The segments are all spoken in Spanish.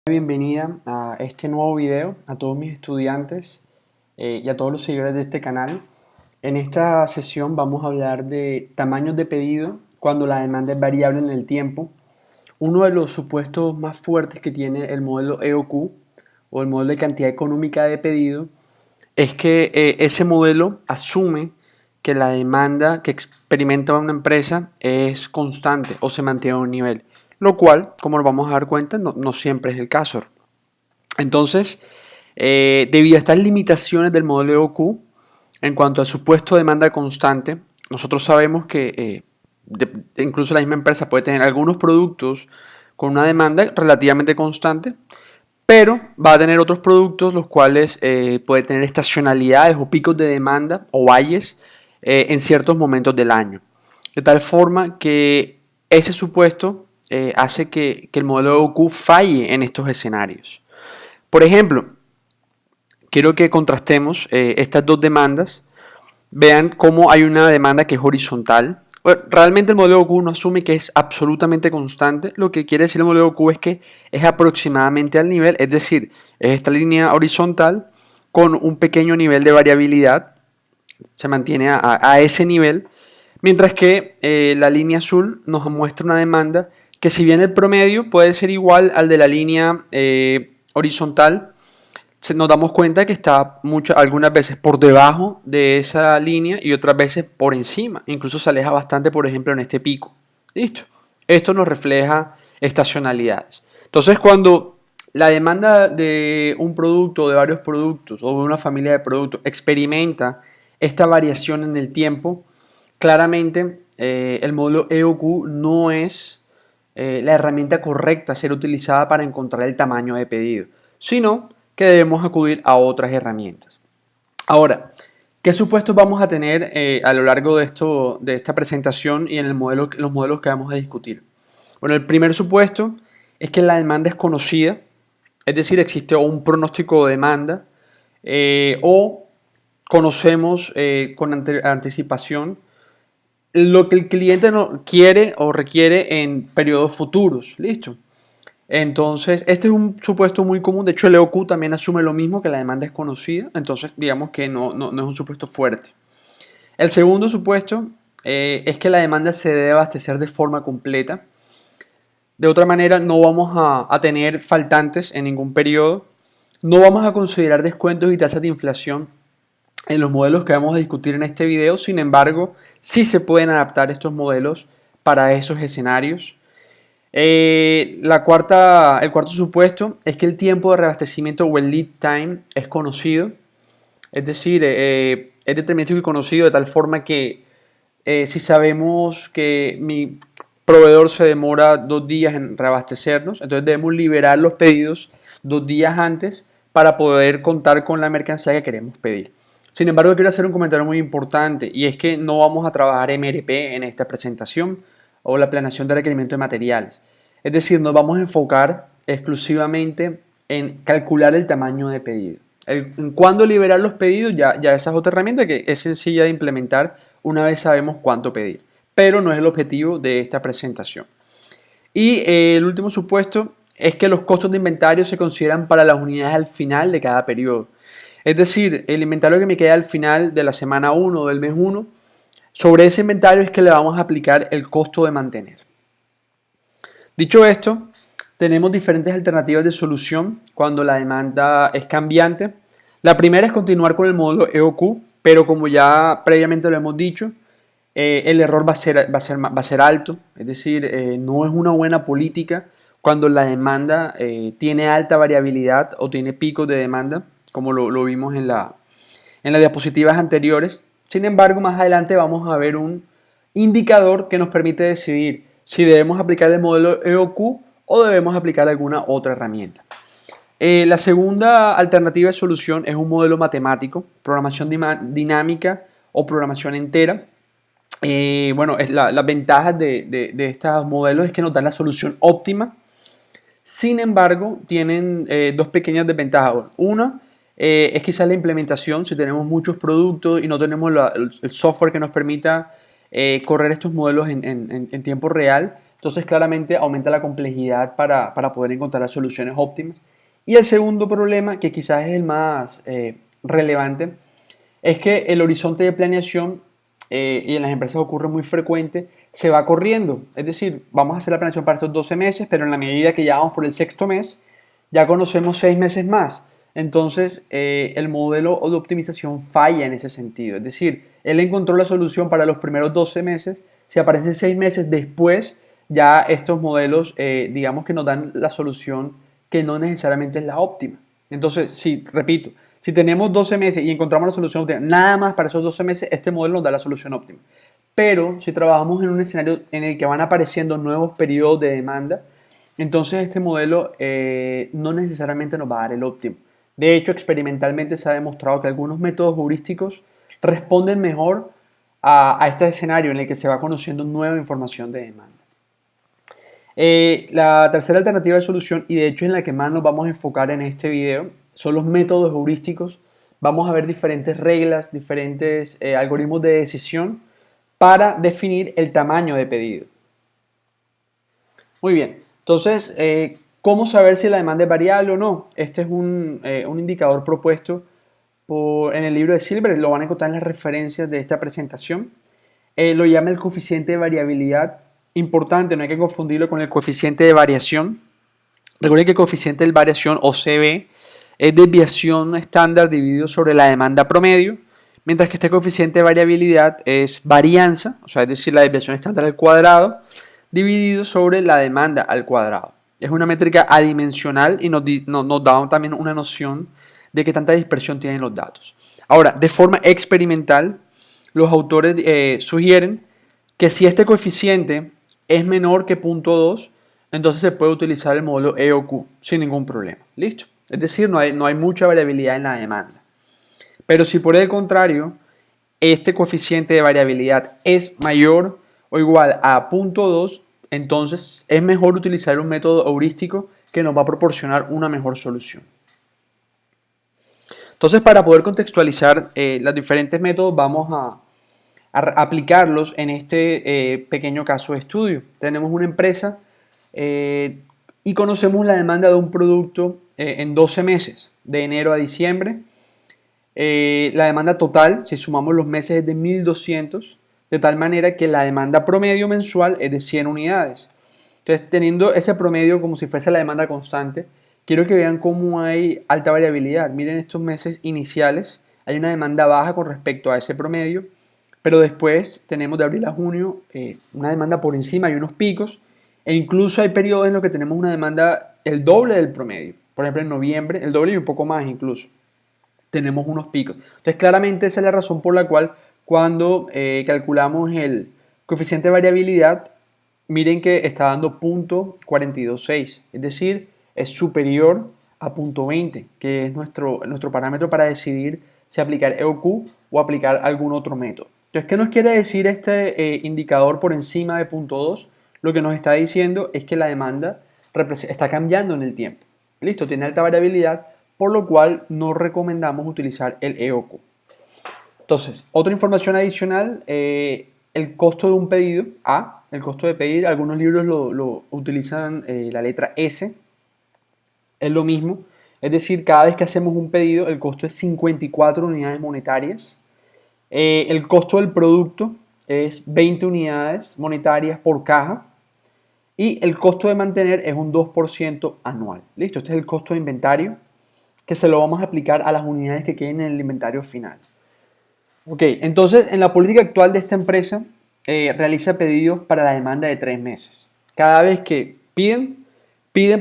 Bienvenida a este nuevo video, a todos mis estudiantes y a todos los seguidores de este canal. En esta sesión vamos a hablar de tamaños de pedido cuando la demanda es variable en el tiempo. Uno de los supuestos más fuertes que tiene el modelo EOQ o el modelo de cantidad económica de pedido es que ese modelo asume que la demanda que experimenta una empresa es constante o se mantiene a un nivel, lo cual, como nos vamos a dar cuenta, no siempre es el caso. Entonces, debido a estas limitaciones del modelo EOQ, en cuanto al supuesto de demanda constante, nosotros sabemos que incluso la misma empresa puede tener algunos productos con una demanda relativamente constante, pero va a tener otros productos los cuales puede tener estacionalidades o picos de demanda o valles en ciertos momentos del año. De tal forma que ese supuesto hace que el modelo EOQ falle en estos escenarios. Por ejemplo, quiero que contrastemos estas dos demandas. Vean cómo hay una demanda que es horizontal. Bueno, realmente el modelo EOQ no asume que es absolutamente constante. Lo que quiere decir el modelo EOQ es que es aproximadamente al nivel, es decir, es esta línea horizontal con un pequeño nivel de variabilidad. Se mantiene a ese nivel. Mientras que la línea azul nos muestra una demanda que, si bien el promedio puede ser igual al de la línea horizontal, nos damos cuenta que está algunas veces por debajo de esa línea y otras veces por encima. Incluso se aleja bastante, por ejemplo, en este pico. ¿Listo? Esto nos refleja estacionalidades. Entonces, cuando la demanda de un producto o de varios productos o de una familia de productos experimenta esta variación en el tiempo, claramente el modelo EOQ no es la herramienta correcta a ser utilizada para encontrar el tamaño de pedido, sino que debemos acudir a otras herramientas. Ahora, ¿qué supuestos vamos a tener a lo largo de esta presentación y en los modelos que vamos a discutir? Bueno, el primer supuesto es que la demanda es conocida, es decir, existe un pronóstico de demanda o conocemos con anticipación lo que el cliente quiere o requiere en periodos futuros. ¿Listo? Entonces, este es un supuesto muy común. De hecho, el EOQ también asume lo mismo, que la demanda es conocida. Entonces, digamos que no es un supuesto fuerte. El segundo supuesto es que la demanda se debe abastecer de forma completa. De otra manera, no vamos a tener faltantes en ningún periodo. No vamos a considerar descuentos y tasas de inflación en los modelos que vamos a discutir en este video. Sin embargo, sí se pueden adaptar estos modelos para esos escenarios. El cuarto supuesto es que el tiempo de reabastecimiento o el lead time es conocido, es decir, es determinado y conocido de tal forma que si sabemos que mi proveedor se demora 2 días en reabastecernos, entonces debemos liberar los pedidos 2 días antes para poder contar con la mercancía que queremos pedir. Sin embargo, quiero hacer un comentario muy importante, y es que no vamos a trabajar MRP en esta presentación o la planeación de requerimiento de materiales. Es decir, nos vamos a enfocar exclusivamente en calcular el tamaño de pedido. En cuándo liberar los pedidos, ya esa es otra herramienta que es sencilla de implementar una vez sabemos cuánto pedir, pero no es el objetivo de esta presentación. Y el último supuesto es que los costos de inventario se consideran para las unidades al final de cada periodo. Es decir, el inventario que me queda al final de la semana 1 o del mes 1, sobre ese inventario es que le vamos a aplicar el costo de mantener. Dicho esto, tenemos diferentes alternativas de solución cuando la demanda es cambiante. La primera es continuar con el modelo EOQ, pero como ya previamente lo hemos dicho, el error va a ser alto. Es decir, no es una buena política cuando la demanda tiene alta variabilidad o tiene picos de demanda, como lo vimos en las diapositivas anteriores. Sin embargo, más adelante vamos a ver un indicador que nos permite decidir si debemos aplicar el modelo EOQ o debemos aplicar alguna otra herramienta. La segunda alternativa de solución es un modelo matemático, programación dinámica o programación entera. Bueno, las ventajas de estos modelos es que nos dan la solución óptima. Sin embargo, tienen dos pequeñas desventajas. Una es quizás la implementación. Si tenemos muchos productos y no tenemos el software que nos permita correr estos modelos en tiempo real, Entonces claramente aumenta la complejidad para poder encontrar las soluciones óptimas. Y el segundo problema, que quizás es el más relevante, es que el horizonte de planeación, y en las empresas ocurre muy frecuente, se va corriendo. Es decir, vamos a hacer la planeación para estos 12 meses, pero en la medida que ya vamos por el sexto mes, ya conocemos 6 meses más. Entonces, el modelo de optimización falla en ese sentido. Es decir, él encontró la solución para los primeros 12 meses, si aparecen 6 meses después, ya estos modelos, digamos que nos dan la solución que no necesariamente es la óptima. Entonces, sí, repito, si tenemos 12 meses y encontramos la solución óptima, nada más para esos 12 meses, este modelo nos da la solución óptima. Pero si trabajamos en un escenario en el que van apareciendo nuevos periodos de demanda, entonces este modelo no necesariamente nos va a dar el óptimo. De hecho, experimentalmente se ha demostrado que algunos métodos heurísticos responden mejor a este escenario en el que se va conociendo nueva información de demanda. La tercera alternativa de solución, y de hecho en la que más nos vamos a enfocar en este video, son los métodos heurísticos. Vamos a ver diferentes reglas, diferentes algoritmos de decisión para definir el tamaño de pedido. Muy bien, entonces, ¿cómo saber si la demanda es variable o no? Este es un indicador propuesto en el libro de Silver, lo van a encontrar en las referencias de esta presentación. Lo llama el coeficiente de variabilidad. Importante, no hay que confundirlo con el coeficiente de variación. Recuerden que el coeficiente de variación, o CB, es desviación estándar dividido sobre la demanda promedio, mientras que este coeficiente de variabilidad es varianza, o sea, es decir, la desviación estándar al cuadrado, dividido sobre la demanda al cuadrado. Es una métrica adimensional y nos da también una noción de qué tanta dispersión tienen los datos. Ahora, de forma experimental, los autores sugieren que si este coeficiente es menor que 0.2, entonces se puede utilizar el modelo EOQ sin ningún problema. ¿Listo? Es decir, no hay mucha variabilidad en la demanda. Pero si por el contrario, este coeficiente de variabilidad es mayor o igual a 0.2, entonces es mejor utilizar un método heurístico que nos va a proporcionar una mejor solución. Entonces, para poder contextualizar los diferentes métodos, vamos a aplicarlos en este pequeño caso de estudio. Tenemos una empresa y conocemos la demanda de un producto en 12 meses, de enero a diciembre. La demanda total, si sumamos los meses, es de 1.200, de tal manera que la demanda promedio mensual es de 100 unidades. Entonces, teniendo ese promedio como si fuese la demanda constante, quiero que vean cómo hay alta variabilidad. Miren estos meses iniciales, hay una demanda baja con respecto a ese promedio, pero después tenemos de abril a junio una demanda por encima, hay unos picos, e incluso hay periodos en los que tenemos una demanda el doble del promedio. Por ejemplo, en noviembre, el doble y un poco más incluso. Tenemos unos picos. Entonces, claramente esa es la razón por la cual cuando calculamos el coeficiente de variabilidad, miren que está dando 0.426, es decir, es superior a 0.20, que es nuestro parámetro para decidir si aplicar EOQ o aplicar algún otro método. Entonces, ¿qué nos quiere decir este indicador por encima de 0.2? Lo que nos está diciendo es que la demanda está cambiando en el tiempo. Listo, tiene alta variabilidad, por lo cual no recomendamos utilizar el EOQ. Entonces, otra información adicional, el costo de un pedido, el costo de pedir, algunos libros lo utilizan la letra S, es lo mismo, es decir, cada vez que hacemos un pedido el costo es 54 unidades monetarias, el costo del producto es 20 unidades monetarias por caja y el costo de mantener es un 2% anual. Listo, este es el costo de inventario que se lo vamos a aplicar a las unidades que queden en el inventario final. Ok, entonces en la política actual de esta empresa realiza pedidos para la demanda de 3 meses. Cada vez que piden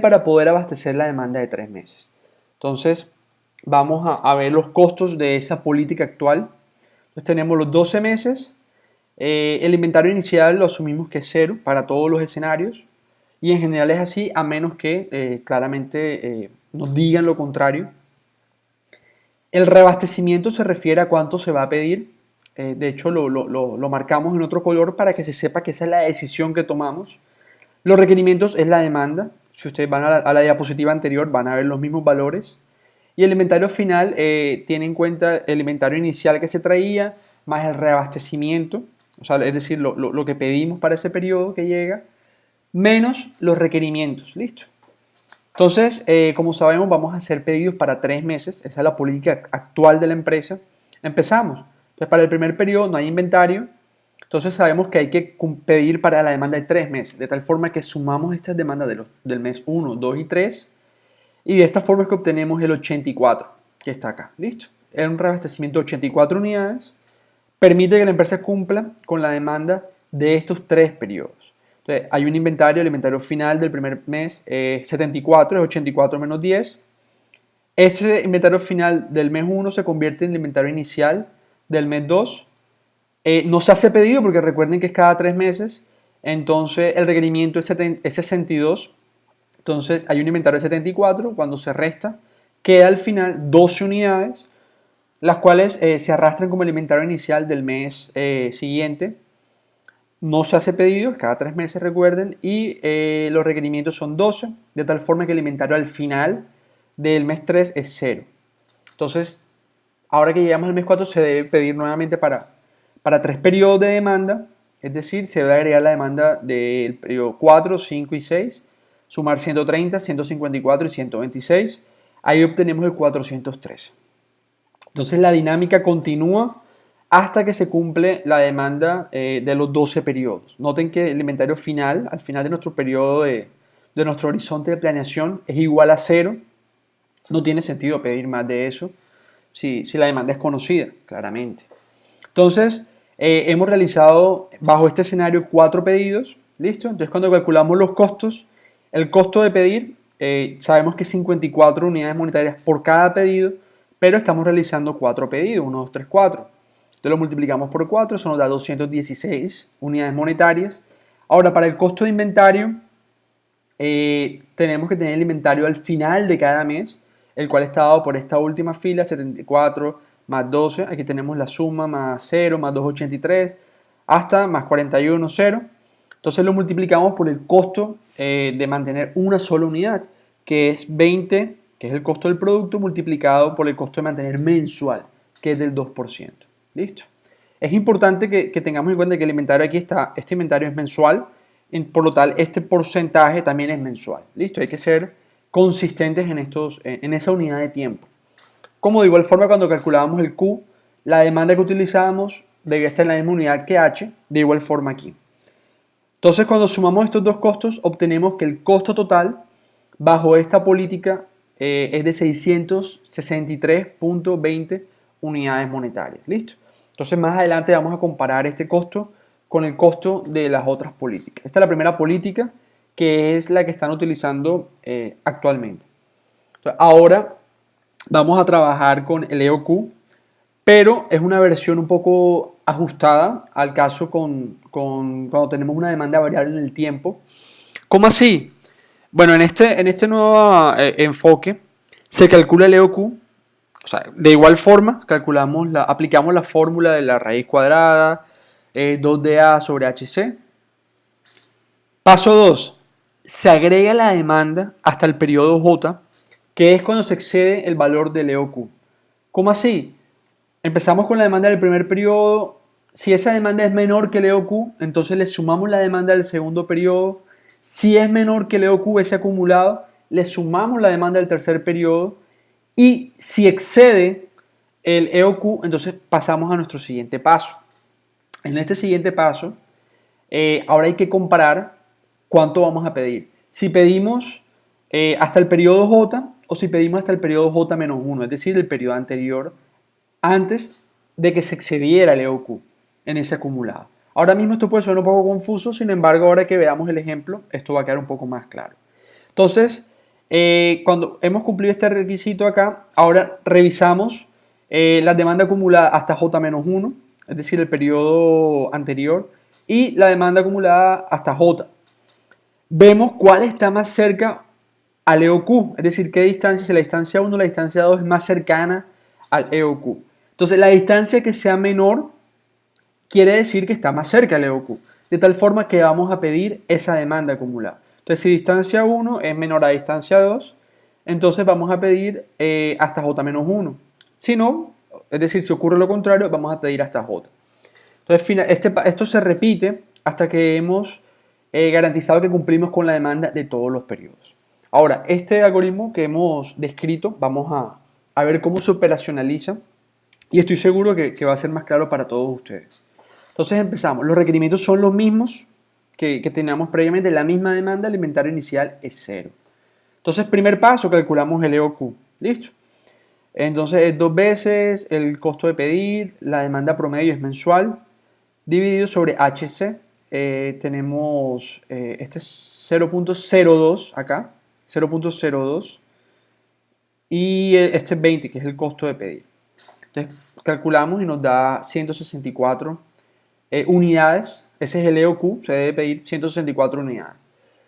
para poder abastecer la demanda de 3 meses. Entonces vamos a ver los costos de esa política actual. Entonces tenemos los 12 meses, el inventario inicial lo asumimos que es 0 para todos los escenarios y en general es así a menos que claramente nos digan lo contrario. El reabastecimiento se refiere a cuánto se va a pedir. De hecho, lo marcamos en otro color para que se sepa que esa es la decisión que tomamos. Los requerimientos es la demanda. Si ustedes van a la diapositiva anterior, van a ver los mismos valores. Y el inventario final tiene en cuenta el inventario inicial que se traía, más el reabastecimiento, o sea, es decir, lo que pedimos para ese periodo que llega, menos los requerimientos. Listo. Entonces, como sabemos, vamos a hacer pedidos para 3 meses. Esa es la política actual de la empresa. Empezamos. Entonces, para el primer periodo no hay inventario. Entonces, sabemos que hay que pedir para la demanda de 3 meses. De tal forma que sumamos estas demandas del mes 1, 2 y 3. Y de esta forma es que obtenemos el 84, que está acá. Listo. Es un reabastecimiento de 84 unidades. Permite que la empresa cumpla con la demanda de estos 3 periodos. Entonces, hay un inventario, el inventario final del primer mes es 74, es 84 menos 10. Este inventario final del mes 1 se convierte en el inventario inicial del mes 2. No se hace pedido porque recuerden que es cada 3 meses. Entonces, el requerimiento es 62. Entonces, hay un inventario de 74. Cuando se resta, queda al final 12 unidades, las cuales se arrastran como el inventario inicial del mes siguiente. No se hace pedido, cada 3 meses recuerden, y los requerimientos son 12, de tal forma que el inventario al final del mes 3 es 0. Entonces, ahora que llegamos al mes 4 se debe pedir nuevamente para 3 periodos de demanda, es decir, se debe agregar la demanda del periodo 4, 5 y 6, sumar 130, 154 y 126, ahí obtenemos el 413. Entonces la dinámica continúa hasta que se cumple la demanda de los 12 periodos. Noten que el inventario final, al final de nuestro periodo de nuestro horizonte de planeación, es igual a 0. No tiene sentido pedir más de eso si la demanda es conocida, claramente. Entonces, hemos realizado bajo este escenario 4 pedidos. ¿Listo? Entonces, cuando calculamos los costos, el costo de pedir, sabemos que es 54 unidades monetarias por cada pedido, pero estamos realizando 4 pedidos, 1, 2, 3, 4. Entonces lo multiplicamos por 4, eso nos da 216 unidades monetarias. Ahora, para el costo de inventario, tenemos que tener el inventario al final de cada mes, el cual está dado por esta última fila, 74 más 12. Aquí tenemos la suma más 0, más 283, hasta más 41, 0. Entonces lo multiplicamos por el costo de mantener una sola unidad, que es 20, que es el costo del producto, multiplicado por el costo de mantener mensual, que es del 2%. ¿Listo? Es importante que tengamos en cuenta que el inventario aquí está, este inventario es mensual, por lo tal este porcentaje también es mensual. ¿Listo? Hay que ser consistentes en esa unidad de tiempo. Como de igual forma cuando calculábamos el Q, la demanda que utilizábamos debía estar en la misma unidad que H, de igual forma aquí. Entonces, cuando sumamos estos dos costos, obtenemos que el costo total bajo esta política es de 663.20 unidades monetarias. ¿Listo? Entonces, más adelante vamos a comparar este costo con el costo de las otras políticas. Esta es la primera política, que es la que están utilizando actualmente. Entonces, ahora vamos a trabajar con el EOQ, pero es una versión un poco ajustada al caso cuando tenemos una demanda variable en el tiempo. ¿Cómo así? Bueno, en este nuevo enfoque se calcula el EOQ, o sea, de igual forma aplicamos la fórmula de la raíz cuadrada, 2DA sobre HC. Paso 2. Se agrega la demanda hasta el periodo J, que es cuando se excede el valor del EOQ. ¿Cómo así? Empezamos con la demanda del primer periodo. Si esa demanda es menor que el EOQ, entonces le sumamos la demanda del segundo periodo. Si es menor que el EOQ, ese acumulado, le sumamos la demanda del tercer periodo. Y si excede el EOQ, entonces pasamos a nuestro siguiente paso. En este siguiente paso, ahora hay que comparar cuánto vamos a pedir. Si pedimos hasta el periodo J o si pedimos hasta el periodo J-1, es decir, el periodo anterior, antes de que se excediera el EOQ en ese acumulado. Ahora mismo esto puede sonar un poco confuso, sin embargo, ahora que veamos el ejemplo, esto va a quedar un poco más claro. Entonces, cuando hemos cumplido este requisito acá, ahora revisamos la demanda acumulada hasta J-1, es decir, el periodo anterior, y la demanda acumulada hasta J. Vemos cuál está más cerca al EOQ, es decir, qué distancia, si la distancia 1 o la distancia 2 es más cercana al EOQ. Entonces, la distancia que sea menor quiere decir que está más cerca al EOQ, de tal forma que vamos a pedir esa demanda acumulada. Entonces, si distancia 1 es menor a distancia 2, entonces vamos a pedir hasta J-1. Si no, es decir, si ocurre lo contrario, vamos a pedir hasta J. Entonces, esto se repite hasta que hemos garantizado que cumplimos con la demanda de todos los periodos. Ahora, este algoritmo que hemos descrito, vamos a ver cómo se operacionaliza y estoy seguro que va a ser más claro para todos ustedes. Entonces empezamos. Los requerimientos son los mismos que teníamos previamente. La misma demanda, el inventario inicial es 0. Entonces, primer paso, calculamos el EOQ. ¿Listo? Entonces, es 2 veces el costo de pedir, la demanda promedio es mensual, dividido sobre HC. Tenemos, este es 0.02 acá, 0.02, y este es 20, que es el costo de pedir. Entonces, calculamos y nos da 164 unidades. Ese es el EOQ, se debe pedir 164 unidades.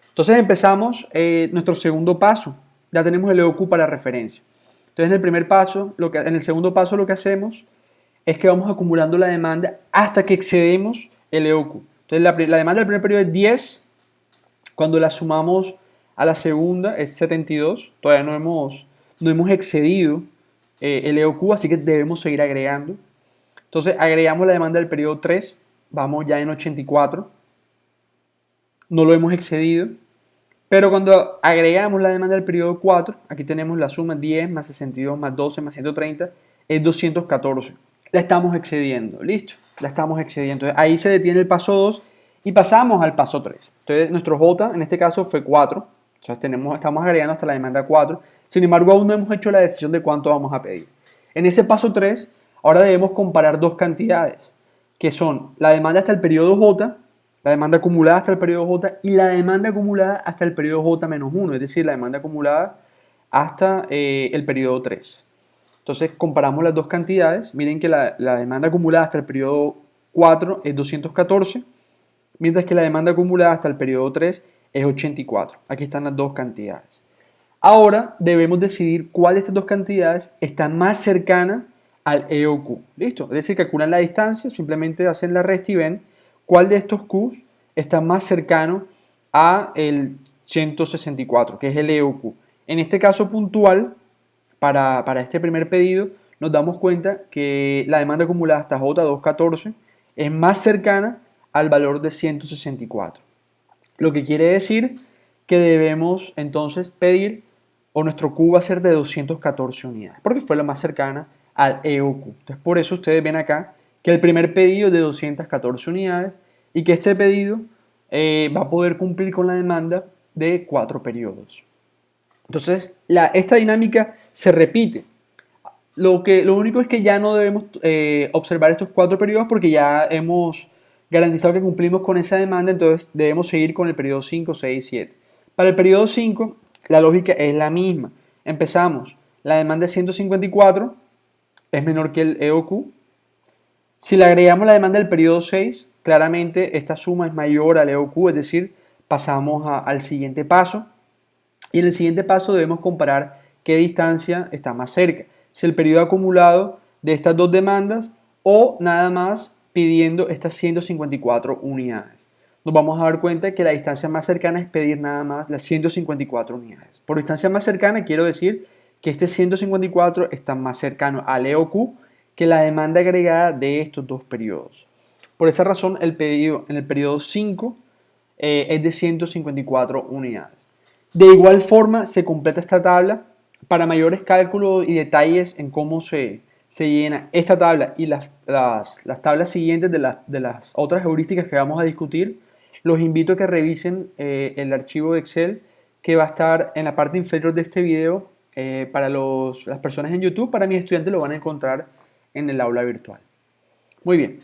Entonces empezamos nuestro segundo paso. Ya tenemos el EOQ para referencia. Entonces en el primer paso, en el segundo paso lo que hacemos es que vamos acumulando la demanda hasta que excedemos el EOQ. Entonces la demanda del primer periodo es 10. Cuando la sumamos a la segunda es 72. Todavía no hemos excedido el EOQ, así que debemos seguir agregando. Entonces agregamos la demanda del periodo 3. Vamos ya en 84. No lo hemos excedido. Pero cuando agregamos la demanda del periodo 4, aquí tenemos la suma 10 más 62 más 12 más 130, es 214. La estamos excediendo, ¿listo? La estamos excediendo. Entonces, ahí se detiene el paso 2 y pasamos al paso 3. Entonces, nuestro J en este caso fue 4. Entonces, estamos agregando hasta la demanda 4. Sin embargo, aún no hemos hecho la decisión de cuánto vamos a pedir. En ese paso 3, ahora debemos comparar dos cantidades, que son la demanda hasta el periodo J, la demanda acumulada hasta el periodo J y la demanda acumulada hasta el periodo J-1, es decir, la demanda acumulada hasta el periodo 3. Entonces comparamos las dos cantidades. Miren que la demanda acumulada hasta el periodo 4 es 214, mientras que la demanda acumulada hasta el periodo 3 es 84. Aquí están las dos cantidades. Ahora debemos decidir cuál de estas dos cantidades está más cercana al EOQ. ¿Listo? Es decir, calculan la distancia, simplemente hacen la resta y ven cuál de estos Qs está más cercano a el 164, que es el EOQ. En este caso puntual, para este primer pedido, nos damos cuenta que la demanda acumulada hasta J214 es más cercana al valor de 164. Lo que quiere decir que debemos entonces pedir, o nuestro Q va a ser de 214 unidades, porque fue la más cercana al EOQ. Entonces, por eso ustedes ven acá que el primer pedido es de 214 unidades y que este pedido va a poder cumplir con la demanda de 4 periodos. Entonces, esta dinámica se repite. Lo único es que ya no debemos observar estos 4 periodos porque ya hemos garantizado que cumplimos con esa demanda, entonces debemos seguir con el periodo 5, 6, 7. Para el periodo 5, la lógica es la misma. Empezamos, la demanda es 154, es menor que el EOQ. Si le agregamos la demanda del periodo 6, claramente esta suma es mayor al EOQ, es decir, pasamos al siguiente paso. Y en el siguiente paso debemos comparar qué distancia está más cerca, si el periodo acumulado de estas dos demandas o nada más pidiendo estas 154 unidades. Nos vamos a dar cuenta que la distancia más cercana es pedir nada más las 154 unidades. Por distancia más cercana quiero decir que este 154 está más cercano al EOQ que la demanda agregada de estos dos periodos. Por esa razón el pedido en el periodo 5 es de 154 unidades. De igual forma se completa esta tabla. Para mayores cálculos y detalles en cómo se llena esta tabla y las tablas siguientes de las otras heurísticas que vamos a discutir, los invito a que revisen el archivo de Excel que va a estar en la parte inferior de este video para las personas en YouTube. Para mis estudiantes lo van a encontrar en el aula virtual. Muy bien,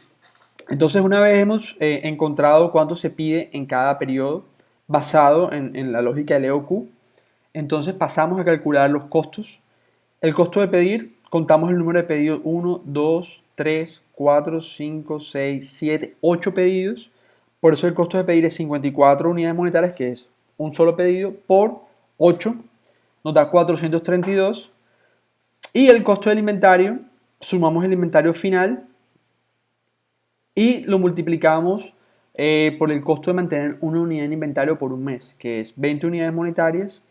entonces una vez hemos encontrado cuánto se pide en cada periodo basado en la lógica del EOQ, entonces pasamos a calcular los costos. El costo de pedir, contamos el número de pedidos: 1, 2, 3, 4, 5, 6, 7, 8 pedidos. Por eso el costo de pedir es 54 unidades monetarias, que es un solo pedido por 8, nos da 432. Y el costo del inventario, sumamos el inventario final y lo multiplicamos por el costo de mantener una unidad en inventario por un mes, que es 20 unidades monetarias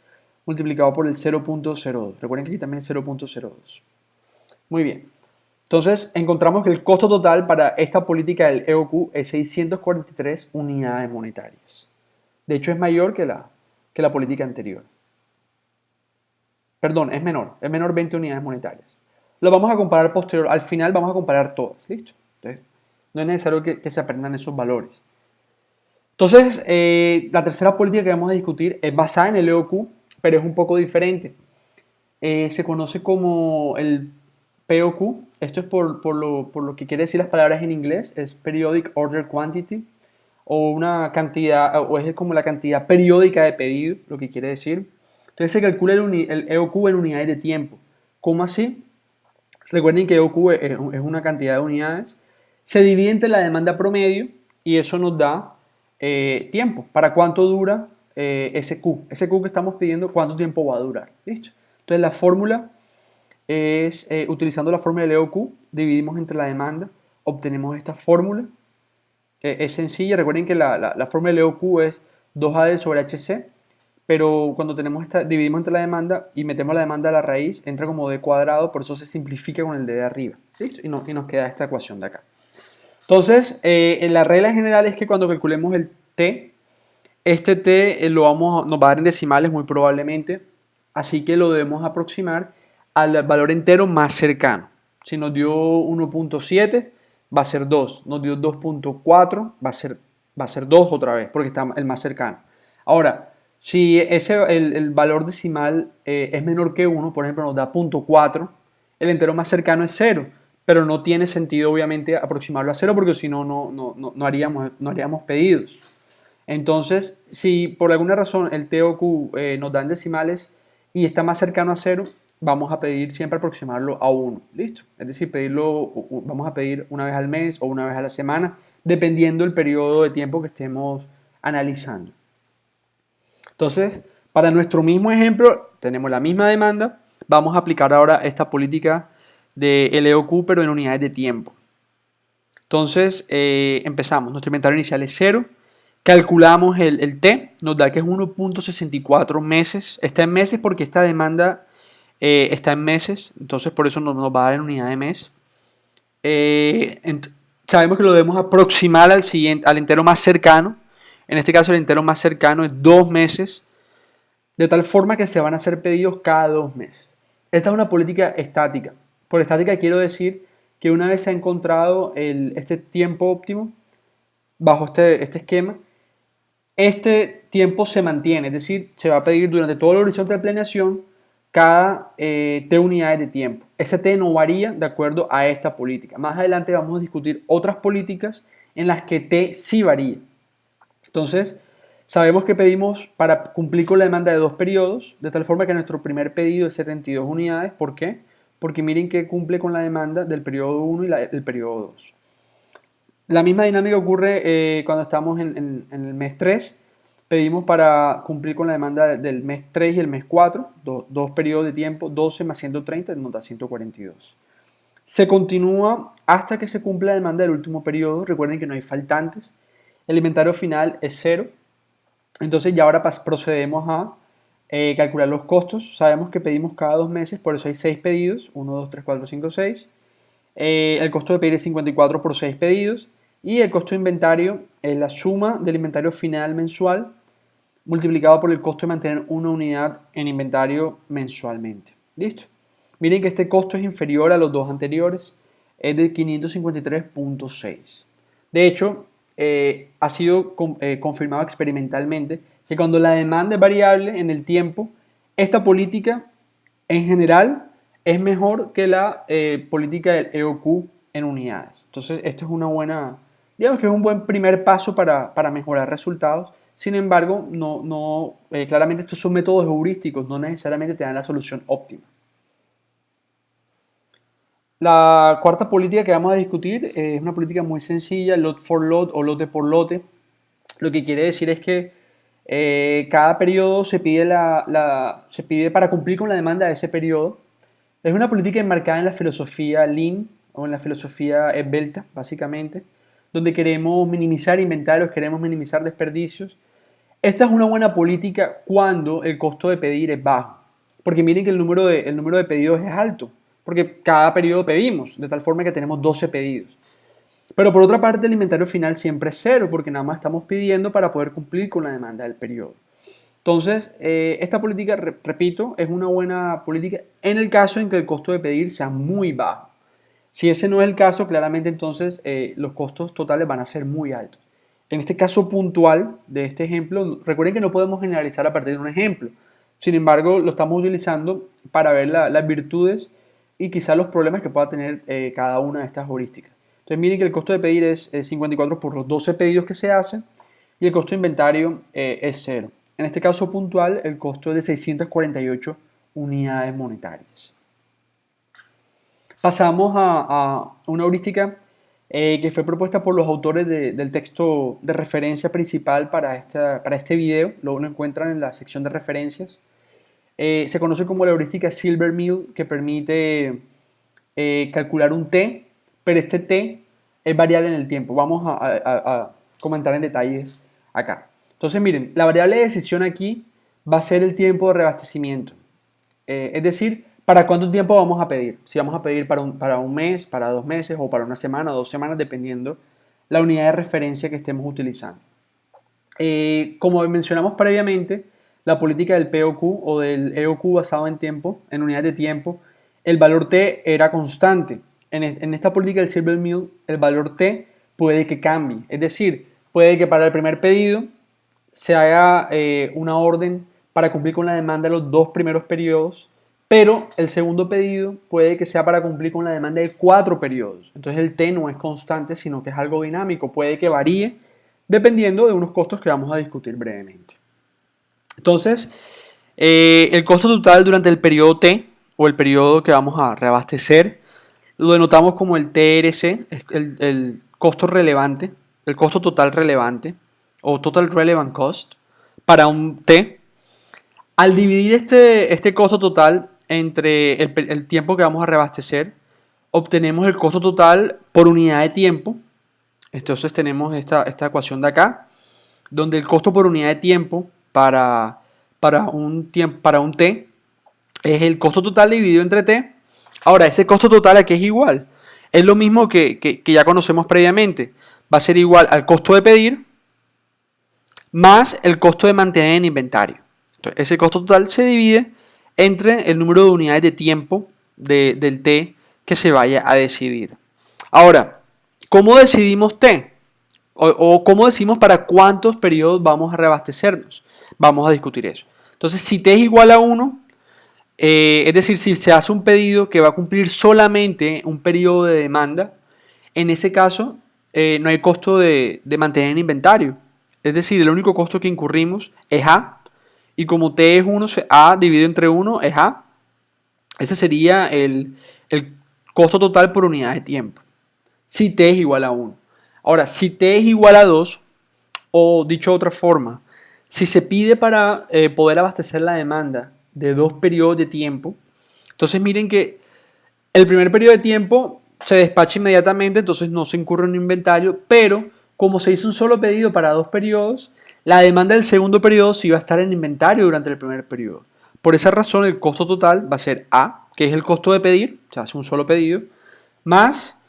multiplicado por el 0.02. Recuerden que aquí también es 0.02. Muy bien. Entonces, encontramos que el costo total para esta política del EOQ es 643 unidades monetarias. De hecho, es mayor que la política anterior. Perdón, es menor 20 unidades monetarias. Lo vamos a comparar posterior, al final vamos a comparar todas, ¿listo? Entonces, no es necesario que se aprendan esos valores. Entonces, la tercera política que vamos a discutir es basada en el EOQ, pero es un poco diferente. Se conoce como el POQ. Esto es por lo que quiere decir las palabras en inglés, es Periodic Order Quantity, o una cantidad, o es como la cantidad periódica de pedido, lo que quiere decir. Entonces se calcula el EOQ en unidades de tiempo. ¿Cómo así? Recuerden que EOQ es una cantidad de unidades. Se divide entre la demanda promedio y eso nos da tiempo. ¿Para cuánto dura ese Q? Ese Q que estamos pidiendo, ¿cuánto tiempo va a durar? ¿Listo? Entonces la fórmula es, utilizando la fórmula del EOQ, dividimos entre la demanda, obtenemos esta fórmula. Es sencilla, recuerden que la fórmula del EOQ es 2AD sobre HC, pero cuando tenemos dividimos entre la demanda y metemos la demanda a la raíz, entra como D cuadrado, por eso se simplifica con el D de arriba. ¿Listo? Y nos queda esta ecuación de acá. Entonces, la regla general es que cuando calculemos el T, este T nos va a dar en decimales muy probablemente, así que lo debemos aproximar al valor entero más cercano. Si nos dio 1.7, va a ser 2. Nos dio 2.4, va a ser 2 otra vez, porque está el más cercano. Ahora, si el valor decimal es menor que 1, por ejemplo nos da 0.4, el entero más cercano es 0, pero no tiene sentido obviamente aproximarlo a 0 porque si no, no haríamos pedidos. Entonces, si por alguna razón el TOQ nos da en decimales y está más cercano a 0, vamos a pedir siempre aproximarlo a 1. ¿Listo? Es decir, vamos a pedir una vez al mes o una vez a la semana, dependiendo del periodo de tiempo que estemos analizando. Entonces, para nuestro mismo ejemplo, tenemos la misma demanda. Vamos a aplicar ahora esta política de LEOQ, pero en unidades de tiempo. Entonces, empezamos. Nuestro inventario inicial es 0. Calculamos el T, nos da que es 1.64 meses. Está en meses porque esta demanda está en meses, entonces por eso nos va a dar en unidad de mes. Sabemos que lo debemos aproximar al entero más cercano. En este caso el entero más cercano es 2 meses, de tal forma que se van a hacer pedidos cada 2 meses. Esta es una política estática. Por estática quiero decir que una vez se ha encontrado este tiempo óptimo, bajo este esquema, este tiempo se mantiene, es decir, se va a pedir durante todo el horizonte de planeación cada T unidades de tiempo. Ese T no varía de acuerdo a esta política. Más adelante vamos a discutir otras políticas en las que T sí varía. Entonces, sabemos que pedimos para cumplir con la demanda de 2 periodos, de tal forma que nuestro primer pedido es 72 unidades. ¿Por qué? Porque miren que cumple con la demanda del periodo 1 y el periodo 2. La misma dinámica ocurre cuando estamos en el mes 3. Pedimos para cumplir con la demanda del mes 3 y el mes 4, dos periodos de tiempo, 12 más 130 nos da 142. Se continúa hasta que se cumpla la demanda del último periodo. Recuerden que no hay faltantes. El inventario final es 0. Entonces ya ahora procedemos a calcular los costos. Sabemos que pedimos cada 2 meses, por eso hay 6 pedidos. 1, 2, 3, 4, 5, 6. El costo de pedir es 54 por 6 pedidos. Y el costo de inventario es la suma del inventario final mensual multiplicado por el costo de mantener una unidad en inventario mensualmente. ¿Listo? Miren que este costo es inferior a los dos anteriores, es de 553.6. De hecho, ha sido confirmado experimentalmente que cuando la demanda es variable en el tiempo, esta política en general es mejor que la política del EOQ en unidades. Entonces, esto es una buena, digamos que es un buen primer paso para mejorar resultados. Sin embargo, claramente estos son métodos heurísticos, no necesariamente te dan la solución óptima. La cuarta política que vamos a discutir es una política muy sencilla, lot for lot o lote por lote. Lo que quiere decir es que cada periodo se pide para cumplir con la demanda de ese periodo. Es una política enmarcada en la filosofía Lean o en la filosofía esbelta, básicamente, donde queremos minimizar inventarios, queremos minimizar desperdicios. Esta es una buena política cuando el costo de pedir es bajo, porque miren que el número de pedidos es alto, porque cada periodo pedimos, de tal forma que tenemos 12 pedidos. Pero por otra parte, el inventario final siempre es cero, porque nada más estamos pidiendo para poder cumplir con la demanda del periodo. Entonces, esta política, repito, es una buena política en el caso en que el costo de pedir sea muy bajo. Si ese no es el caso, claramente entonces los costos totales van a ser muy altos. En este caso puntual de este ejemplo, recuerden que no podemos generalizar a partir de un ejemplo. Sin embargo, lo estamos utilizando para ver las virtudes y quizás los problemas que pueda tener cada una de estas heurísticas. Entonces miren que el costo de pedir es 54 por los 12 pedidos que se hacen y el costo de inventario es cero. En este caso puntual, el costo es de 648 unidades monetarias. Pasamos a una heurística que fue propuesta por los autores del texto de referencia principal para este video. Lo encuentran en la sección de referencias. Se conoce como la heurística Silvermeal, que permite calcular un t, pero este t es variable en el tiempo. Vamos a comentar en detalles acá. Entonces miren, la variable de decisión aquí va a ser el tiempo de reabastecimiento. Es decir, ¿para cuánto tiempo vamos a pedir? Si vamos a pedir para un mes, para 2 meses o para una semana o 2 semanas, dependiendo la unidad de referencia que estemos utilizando. Como mencionamos previamente, la política del POQ o del EOQ basado en tiempo, en unidades de tiempo, el valor T era constante. En esta política del Silvermeal, el valor T puede que cambie. Es decir, puede que para el primer pedido se haga una orden para cumplir con la demanda de los 2 primeros periodos, pero el segundo pedido puede que sea para cumplir con la demanda de 4 periodos. Entonces el T no es constante, sino que es algo dinámico. Puede que varíe dependiendo de unos costos que vamos a discutir brevemente. Entonces, el costo total durante el periodo T, o el periodo que vamos a reabastecer, lo denotamos como el TRC, el costo relevante, el costo total relevante, o Total Relevant Cost, para un T. Al dividir este costo total entre el tiempo que vamos a reabastecer, obtenemos el costo total por unidad de tiempo. Entonces tenemos esta ecuación de acá, donde el costo por unidad de tiempo para un T es el costo total dividido entre T. Ahora, ese costo total aquí es igual. Es lo mismo que ya conocemos previamente. Va a ser igual al costo de pedir más el costo de mantener en inventario. Entonces, ese costo total se divide entre el número de unidades de tiempo del T que se vaya a decidir. Ahora, ¿cómo decidimos T? O cómo decimos para cuántos periodos vamos a reabastecernos. Vamos a discutir eso. Entonces, si T es igual a 1, es decir, si se hace un pedido que va a cumplir solamente un periodo de demanda, en ese caso no hay costo de mantener en inventario. Es decir, el único costo que incurrimos es A, y como T es 1, A dividido entre 1 es A. Ese sería el costo total por unidad de tiempo, si T es igual a 1. Ahora, si T es igual a 2, o dicho de otra forma, si se pide para poder abastecer la demanda de 2 periodos de tiempo, entonces miren que el primer periodo de tiempo se despacha inmediatamente, entonces no se incurre en un inventario, pero como se hizo un solo pedido para 2 periodos, la demanda del segundo periodo sí va a estar en inventario durante el primer periodo. Por esa razón, el costo total va a ser A, que es el costo de pedir, se hace un solo pedido, más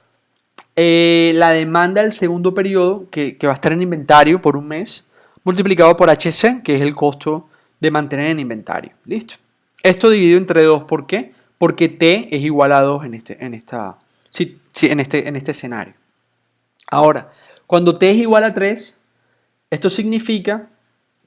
la demanda del segundo periodo, que va a estar en inventario por un mes, multiplicado por HC, que es el costo de mantener en inventario. ¿Listo? Esto dividido entre 2, ¿por qué? Porque T es igual a 2 en este escenario. Ahora, cuando T es igual a 3, esto significa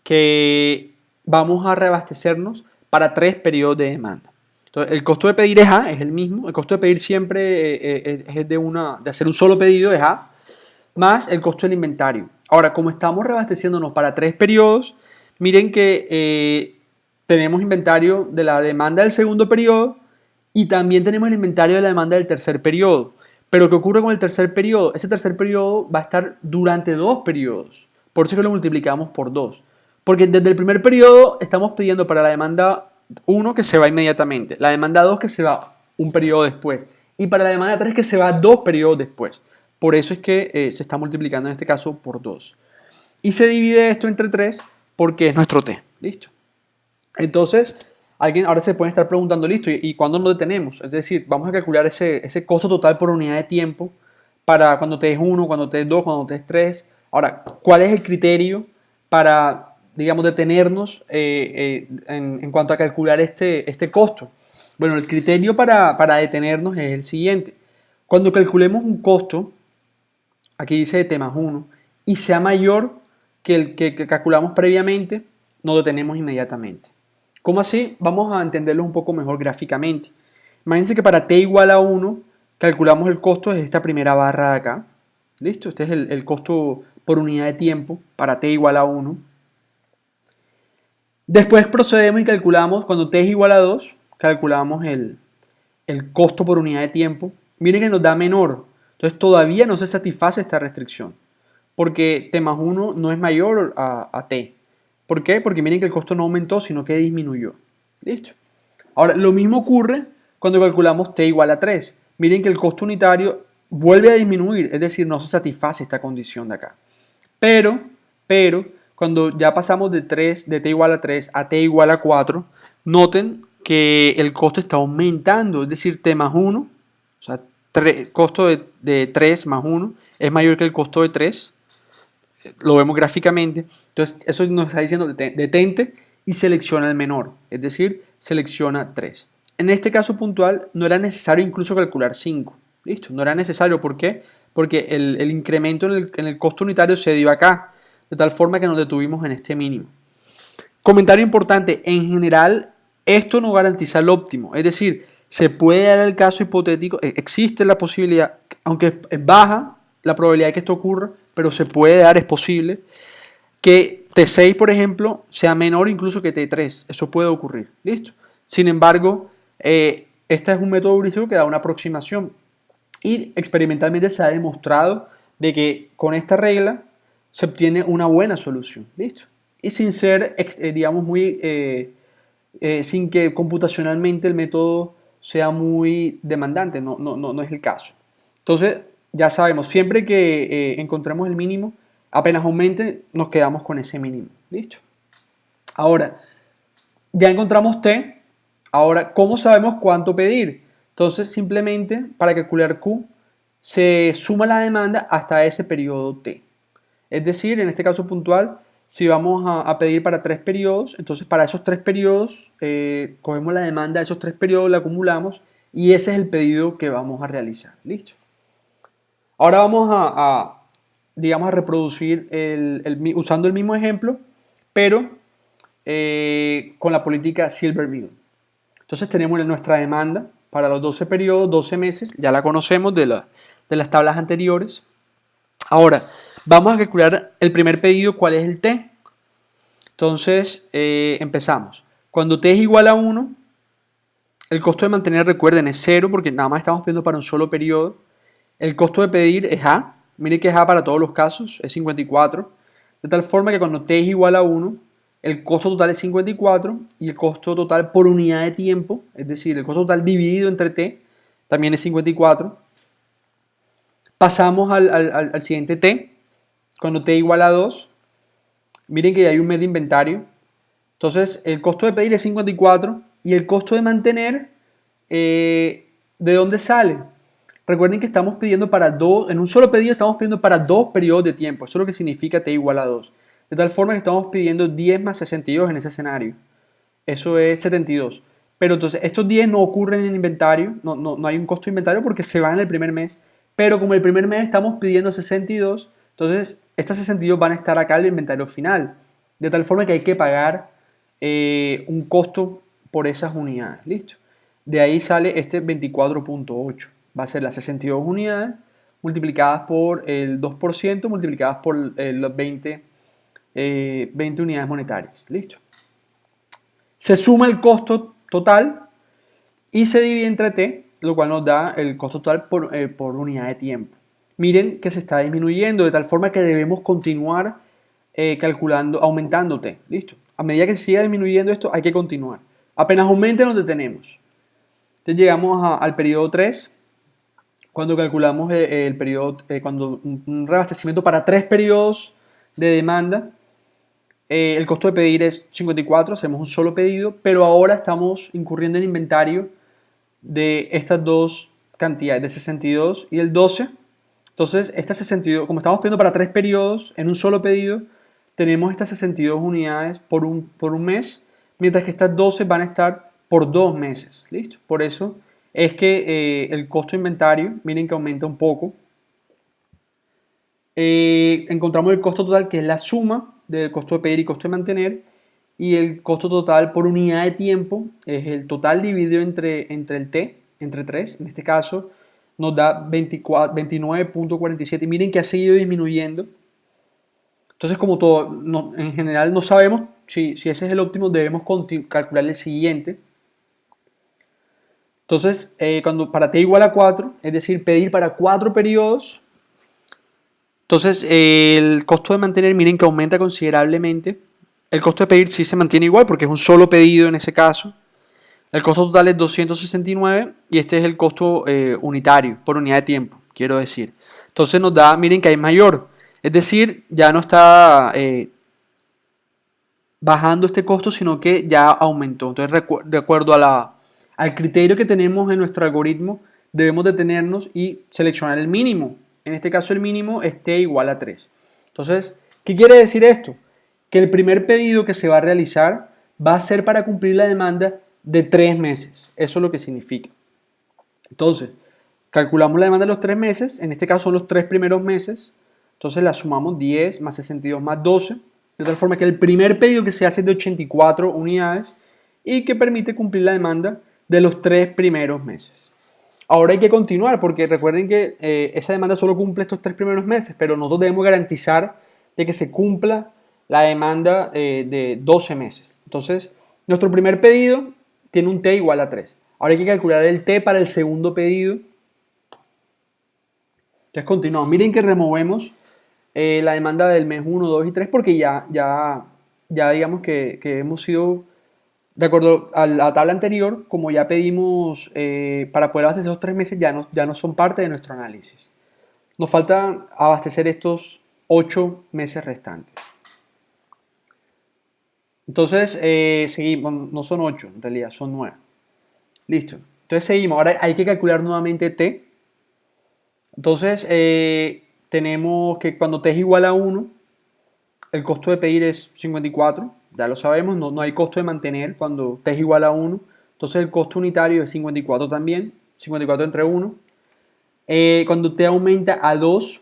que vamos a reabastecernos para 3 periodos de demanda. Entonces, el costo de pedir es A, es el mismo. El costo de pedir siempre es de hacer un solo pedido, es A, más el costo del inventario. Ahora, como estamos reabasteciéndonos para 3 periodos, miren que tenemos inventario de la demanda del segundo periodo y también tenemos el inventario de la demanda del tercer periodo. Pero ¿qué ocurre con el tercer periodo? Ese tercer periodo va a estar durante 2 periodos. Por eso es que lo multiplicamos por 2. Porque desde el primer periodo estamos pidiendo para la demanda 1 que se va inmediatamente, la demanda 2 que se va un periodo después y para la demanda 3 que se va 2 periodos después. Por eso es que se está multiplicando en este caso por 2. Y se divide esto entre 3 porque es nuestro T. ¿Listo? Entonces, alguien ahora se puede estar preguntando, listo, ¿y cuándo nos detenemos? Es decir, vamos a calcular ese costo total por unidad de tiempo para cuando T es 1, cuando T es 2, cuando T es 3. Ahora, ¿cuál es el criterio para, digamos, detenernos en cuanto a calcular este costo? Bueno, el criterio para detenernos es el siguiente. Cuando calculemos un costo, aquí dice de T más 1, y sea mayor que el que calculamos previamente, nos detenemos inmediatamente. ¿Cómo así? Vamos a entenderlo un poco mejor gráficamente. Imagínense que para T igual a 1, calculamos el costo de esta primera barra de acá. ¿Listo? Este es el costo por unidad de tiempo para T igual a 1. Después procedemos y calculamos, cuando T es igual a 2, calculamos el costo por unidad de tiempo. Miren que nos da menor. Entonces todavía no se satisface esta restricción. Porque T más 1 no es mayor a T. ¿Por qué? Porque miren que el costo no aumentó, sino que disminuyó. ¿Listo? Ahora, lo mismo ocurre cuando calculamos T igual a 3. Miren que el costo unitario vuelve a disminuir, es decir, no se satisface esta condición de acá. Pero, cuando ya pasamos de T igual a 3 a T igual a 4, noten que el costo está aumentando, es decir, T más 1, o sea, costo de 3 más 1 es mayor que el costo de 3, lo vemos gráficamente. Entonces, eso nos está diciendo detente y selecciona el menor, es decir, selecciona 3. En este caso puntual no era necesario incluso calcular 5. ¿Listo? No era necesario. ¿Por qué? Porque el incremento en el costo unitario se dio acá, de tal forma que nos detuvimos en este mínimo. Comentario importante, en general esto no garantiza el óptimo, es decir, se puede dar el caso hipotético, existe la posibilidad, aunque es baja la probabilidad de que esto ocurra, pero se puede dar, es posible, que T6, por ejemplo, sea menor incluso que T3, eso puede ocurrir, ¿listo? Sin embargo, este es un método heurístico que da una aproximación y experimentalmente se ha demostrado de que con esta regla se obtiene una buena solución, ¿listo? Y sin ser, digamos, sin que computacionalmente el método sea muy demandante, no es el caso. Entonces, ya sabemos, siempre que encontremos el mínimo, apenas aumente, nos quedamos con ese mínimo, ¿listo? Ahora, ya encontramos T, ahora, ¿cómo sabemos cuánto pedir? Entonces, simplemente para calcular Q, se suma la demanda hasta ese periodo T. Es decir, en este caso puntual, si vamos a pedir para 3 periodos, entonces para esos 3 periodos, cogemos la demanda de esos 3 periodos, la acumulamos y ese es el pedido que vamos a realizar. ¿Listo? Ahora vamos digamos, a reproducir usando el mismo ejemplo, pero con la política Silvermill. Entonces tenemos nuestra demanda para los 12 periodos, 12 meses, ya la conocemos de las tablas anteriores. Ahora, vamos a calcular el primer pedido, ¿cuál es el T? Entonces, empezamos. Cuando T es igual a 1, el costo de mantener, recuerden, es 0 porque nada más estamos pidiendo para un solo periodo. El costo de pedir es A. Miren que es A para todos los casos, es 54. De tal forma que cuando T es igual a 1, el costo total es 54 y el costo total por unidad de tiempo, es decir, el costo total dividido entre T, también es 54. Pasamos al siguiente T. Cuando T igual a 2, miren que ya hay un mes de inventario. Entonces, el costo de pedir es 54 y el costo de mantener, ¿de dónde sale? Recuerden que estamos pidiendo para dos, en un solo pedido estamos pidiendo para 2 periodos de tiempo. Eso es lo que significa T igual a 2. De tal forma que estamos pidiendo 10 más 62 en ese escenario. Eso es 72. Pero entonces, estos 10 no ocurren en el inventario, no hay un costo de inventario porque se van en el primer mes. Pero como el primer mes estamos pidiendo 62, entonces estas 62 van a estar acá en el inventario final. De tal forma que hay que pagar un costo por esas unidades. ¿Listo? De ahí sale este 24.8. Va a ser las 62 unidades multiplicadas por el 2%, multiplicadas por los 20 unidades monetarias. ¿Listo? Se suma el costo total y se divide entre T, lo cual nos da el costo total por unidad de tiempo. Miren que se está disminuyendo de tal forma que debemos continuar calculando, aumentando T. ¿Listo? A medida que se siga disminuyendo esto, hay que continuar. Apenas aumente, nos detenemos. Entonces llegamos al periodo 3, cuando calculamos el periodo, cuando un reabastecimiento para 3 periodos de demanda, el costo de pedir es 54, hacemos un solo pedido, pero ahora estamos incurriendo en inventario de estas dos cantidades, de 62 y el 12, Entonces, esta 62, como estamos pidiendo para 3 periodos en un solo pedido, tenemos estas 62 unidades por un mes, mientras que estas 12 van a estar por 2 meses. ¿Listo? Por eso es que el costo de inventario, miren que aumenta un poco. Encontramos el costo total, que es la suma del costo de pedir y costo de mantener, y el costo total por unidad de tiempo es el total dividido entre el T, entre 3, en este caso nos da 29.47, y miren que ha seguido disminuyendo. Entonces, como todo, en general no sabemos si ese es el óptimo, debemos calcular el siguiente. Entonces, cuando para T igual a 4, es decir, pedir para 4 periodos, entonces el costo de mantener, miren que aumenta considerablemente. El costo de pedir sí se mantiene igual porque es un solo pedido en ese caso. El costo total es 269 y este es el costo unitario por unidad de tiempo, quiero decir. Entonces nos da, miren que hay mayor. Es decir, ya no está bajando este costo, sino que ya aumentó. Entonces, de acuerdo al criterio que tenemos en nuestro algoritmo, debemos detenernos y seleccionar el mínimo. En este caso, el mínimo esté igual a 3. Entonces, ¿qué quiere decir esto? Que el primer pedido que se va a realizar va a ser para cumplir la demanda de 3 meses. Eso es lo que significa. Entonces, calculamos la demanda de los 3 meses. En este caso son los 3 primeros meses. Entonces la sumamos 10 más 62 más 12. De tal forma que el primer pedido que se hace es de 84 unidades y que permite cumplir la demanda de los 3 primeros meses. Ahora hay que continuar porque recuerden que esa demanda solo cumple estos 3 primeros meses, pero nosotros debemos garantizar de que se cumpla la demanda de 12 meses. Entonces, nuestro primer pedido tiene un T igual a 3. Ahora hay que calcular el T para el segundo pedido. Entonces continuamos. Miren que removemos la demanda del mes 1, 2 y 3 porque ya digamos que hemos sido, de acuerdo a la tabla anterior, como ya pedimos para poder abastecer esos 3 meses, ya no son parte de nuestro análisis. Nos falta abastecer estos 8 meses restantes. Entonces, seguimos, no son 8, en realidad son 9. Listo. Entonces seguimos. Ahora hay que calcular nuevamente T. Entonces, tenemos que cuando T es igual a 1, el costo de pedir es 54. Ya lo sabemos, no hay costo de mantener cuando T es igual a 1. Entonces, el costo unitario es 54 también. 54 entre 1. Cuando T aumenta a 2,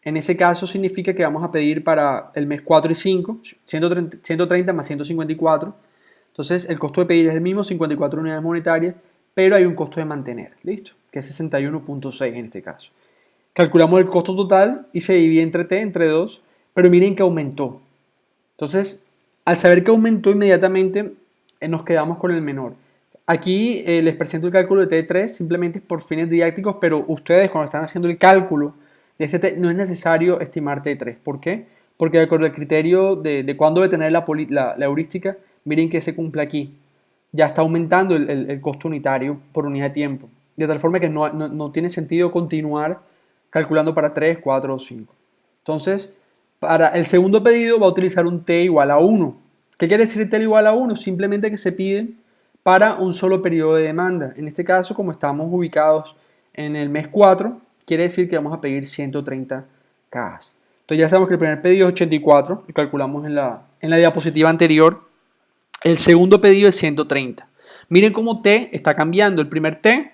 en ese caso significa que vamos a pedir para el mes 4 y 5, 130 más 154. Entonces el costo de pedir es el mismo, 54 unidades monetarias, pero hay un costo de mantener, ¿listo? Que es 61.6 en este caso. Calculamos el costo total y se divide entre T, entre 2, pero miren que aumentó. Entonces, al saber que aumentó inmediatamente, nos quedamos con el menor. Aquí les presento el cálculo de T3 simplemente por fines didácticos, pero ustedes cuando están haciendo el cálculo de este T no es necesario estimar T3. ¿Por qué? Porque de acuerdo al criterio de cuándo detener la heurística, miren que se cumple aquí. Ya está aumentando el costo unitario por unidad de tiempo. De tal forma que no tiene sentido continuar calculando para 3, 4 o 5. Entonces, para el segundo pedido va a utilizar un T igual a 1. ¿Qué quiere decir T igual a 1? Simplemente que se pide para un solo periodo de demanda. En este caso, como estamos ubicados en el mes 4, quiere decir que vamos a pedir 130 cajas. Entonces ya sabemos que el primer pedido es 84, lo calculamos en la diapositiva anterior. El segundo pedido es 130. Miren cómo T está cambiando. El primer T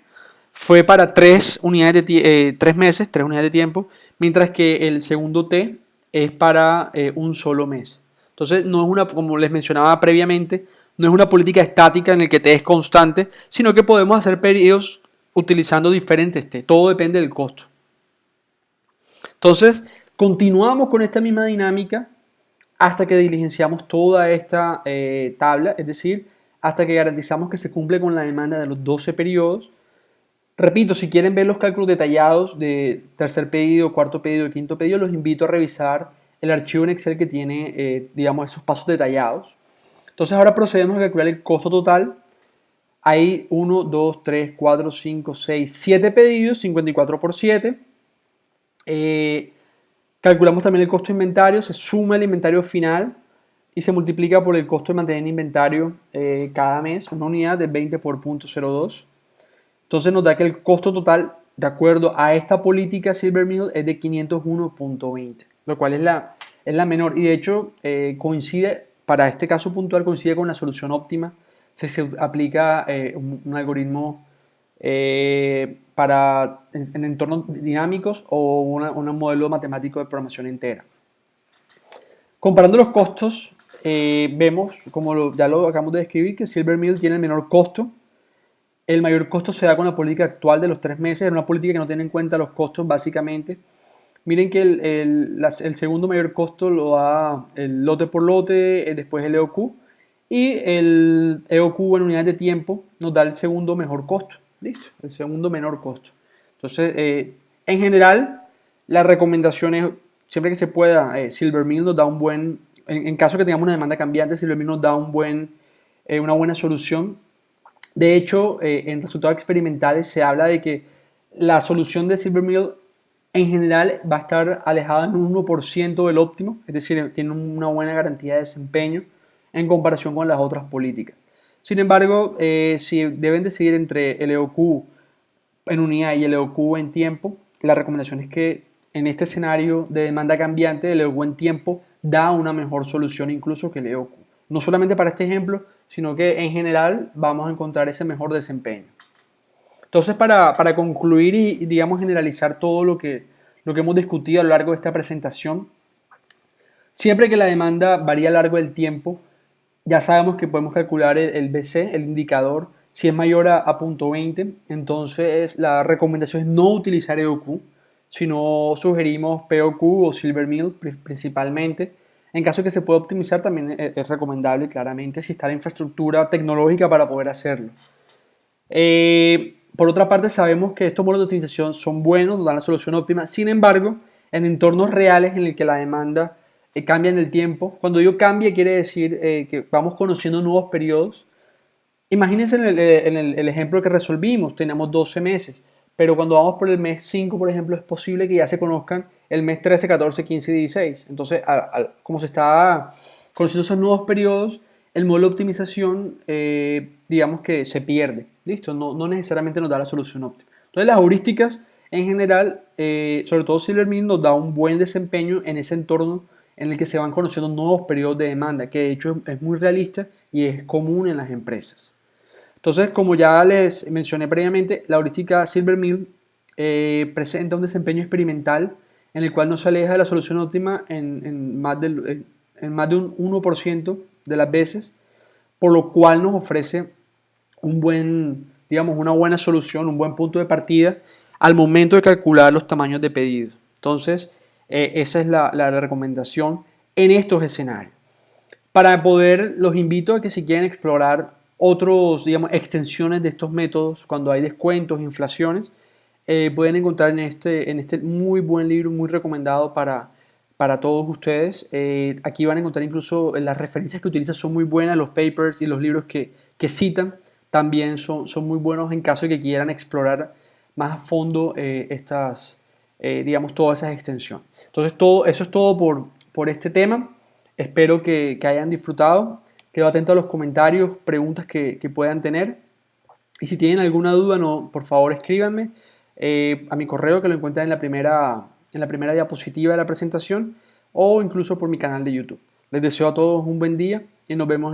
fue para 3 unidades de 3 meses, 3 unidades de tiempo, mientras que el segundo T es para un solo mes. Entonces, no es una, como les mencionaba previamente, no es una política estática en la que T es constante, sino que podemos hacer pedidos utilizando diferentes T. Todo depende del costo. Entonces, continuamos con esta misma dinámica hasta que diligenciamos toda esta tabla, es decir, hasta que garantizamos que se cumple con la demanda de los 12 periodos. Repito, si quieren ver los cálculos detallados de tercer pedido, cuarto pedido y quinto pedido, los invito a revisar el archivo en Excel que tiene, digamos, esos pasos detallados. Entonces ahora procedemos a calcular el costo total. Hay 1, 2, 3, 4, 5, 6, 7 pedidos, 54 por 7. Calculamos también el costo de inventario, se suma el inventario final y se multiplica por el costo de mantener en inventario cada mes, una unidad de 20 por 0.02. Entonces nos da que el costo total de acuerdo a esta política Silver Mill es de 501.20, lo cual es la menor. Y de hecho coincide, para este caso puntual, coincide con la solución óptima si se aplica un algoritmo en entornos dinámicos o un modelo matemático de programación entera. Comparando los costos, vemos, como ya lo acabamos de describir, que Silver Mill tiene el menor costo. El mayor costo se da con la política actual de los 3 meses, es una política que no tiene en cuenta los costos básicamente. Miren que el segundo mayor costo lo da el lote por lote, después el EOQ, y el EOQ en unidades de tiempo nos da el segundo mejor costo. Listo, el segundo menor costo. Entonces, en general, la recomendación es, siempre que se pueda, Silver Mill nos da un buen, en caso que tengamos una demanda cambiante, Silver Mill nos da una buena solución. De hecho, en resultados experimentales se habla de que la solución de Silver Mill en general va a estar alejada en un 1% del óptimo, es decir, tiene una buena garantía de desempeño en comparación con las otras políticas. Sin embargo, si deben decidir entre el EOQ en unidad y el EOQ en tiempo, la recomendación es que en este escenario de demanda cambiante, el EOQ en tiempo da una mejor solución incluso que el EOQ. No solamente para este ejemplo, sino que en general vamos a encontrar ese mejor desempeño. Entonces, para concluir y, digamos, generalizar todo lo que hemos discutido a lo largo de esta presentación, siempre que la demanda varía a lo largo del tiempo, ya sabemos que podemos calcular el BC, el indicador, si es mayor a 0.20, entonces la recomendación es no utilizar EOQ, sino sugerimos POQ o Silver Mill principalmente. En caso de que se pueda optimizar, también es recomendable claramente si está la infraestructura tecnológica para poder hacerlo. Por otra parte, sabemos que estos modelos de optimización son buenos, nos dan la solución óptima. Sin embargo, en entornos reales en el que la demanda cambia en el tiempo, cuando digo cambia quiere decir que vamos conociendo nuevos periodos. Imagínense el ejemplo que resolvimos, tenemos 12 meses, pero cuando vamos por el mes 5, por ejemplo, es posible que ya se conozcan el mes 13, 14, 15 y 16. Entonces, como se está conociendo esos nuevos periodos, el modelo de optimización, digamos que se pierde. ¿Listo? No necesariamente nos da la solución óptima. Entonces, las heurísticas, en general, sobre todo Silver Mill, nos da un buen desempeño en ese entorno en el que se van conociendo nuevos periodos de demanda, que de hecho es muy realista y es común en las empresas. Entonces, como ya les mencioné previamente, la heurística Silver Mill presenta un desempeño experimental en el cual no se aleja de la solución óptima en más de un 1% de las veces, por lo cual nos ofrece una buena solución, un buen punto de partida al momento de calcular los tamaños de pedidos. Entonces, esa es la recomendación en estos escenarios. Para poder, los invito a que si quieren explorar otros, extensiones de estos métodos, cuando hay descuentos, inflaciones, pueden encontrar en este muy buen libro, muy recomendado para todos ustedes. Aquí van a encontrar incluso las referencias que utilizan son muy buenas, los papers y los libros que citan también son muy buenos en caso de que quieran explorar más a fondo todas esas extensiones. Entonces, eso es todo por este tema. Espero que hayan disfrutado. Quedo atento a los comentarios, preguntas que puedan tener. Y si tienen alguna duda, por favor escríbanme a mi correo que lo encuentran en la primera diapositiva de la presentación o incluso por mi canal de YouTube. Les deseo a todos un buen día y nos vemos en